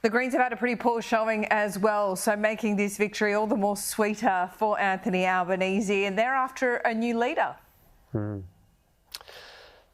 The Greens have had a pretty poor showing as well, so making this victory all the more sweeter for Anthony Albanese, and they're after a new leader.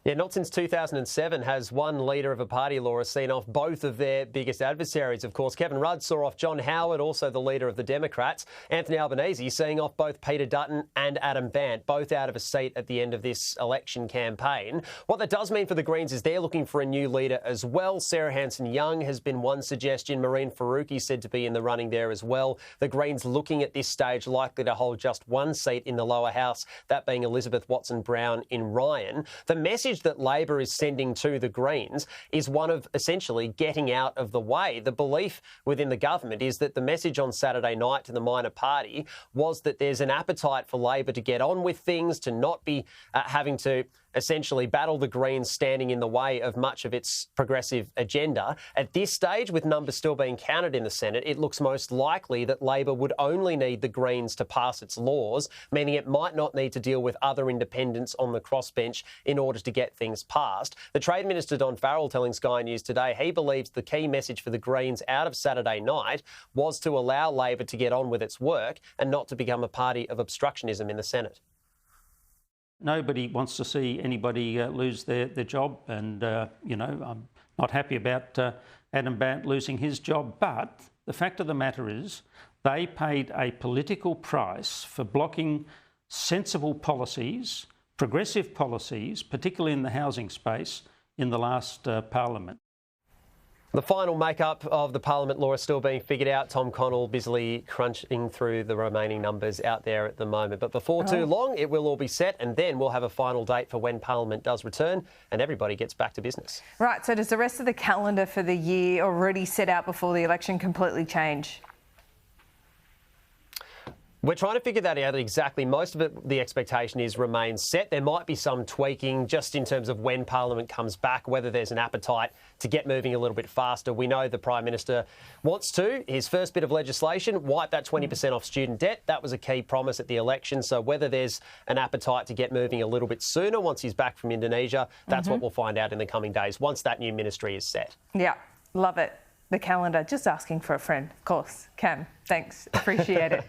Yeah, not since 2007 has one leader of a party, Laura, seen off both of their biggest adversaries. Of course, Kevin Rudd saw off John Howard, also the leader of the Democrats. Anthony Albanese seeing off both Peter Dutton and Adam Bandt, both out of a seat at the end of this election campaign. What that does mean for the Greens is they're looking for a new leader as well. Sarah Hanson-Young has been one suggestion. Marine Faruqi said to be in the running there as well. The Greens looking at this stage likely to hold just one seat in the lower house, that being Elizabeth Watson-Brown in Ryan. The message that Labor is sending to the Greens is one of essentially getting out of the way. The belief within the government is that the message on Saturday night to the minor party was that there's an appetite for Labor to get on with things, to not be having to essentially battle the Greens standing in the way of much of its progressive agenda. At this stage, with numbers still being counted in the Senate, it looks most likely that Labor would only need the Greens to pass its laws, meaning it might not need to deal with other independents on the crossbench in order to get things passed. The Trade Minister, Don Farrell, telling Sky News today he believes the key message for the Greens out of Saturday night was to allow Labor to get on with its work and not to become a party of obstructionism in the Senate. Nobody wants to see anybody lose their job, and, I'm not happy about Adam Bandt losing his job, but the fact of the matter is they paid a political price for blocking sensible policies, progressive policies, particularly in the housing space, in the last parliament. The final makeup of the parliament, Laura, still being figured out. Tom Connell busily crunching through the remaining numbers out there at the moment. But before too long, it will all be set, and then we'll have a final date for when parliament does return and everybody gets back to business. Right, so does the rest of the calendar for the year already set out before the election completely change? We're trying to figure that out exactly. Most of it, the expectation is remains set. There might be some tweaking just in terms of when Parliament comes back, whether there's an appetite to get moving a little bit faster. We know the Prime Minister wants to. His first bit of legislation, wipe that 20% off student debt. That was a key promise at the election. So whether there's an appetite to get moving a little bit sooner once he's back from Indonesia, that's what we'll find out in the coming days once that new ministry is set. Yeah, love it. The calendar, just asking for a friend, of course. Cam, thanks. Appreciate it.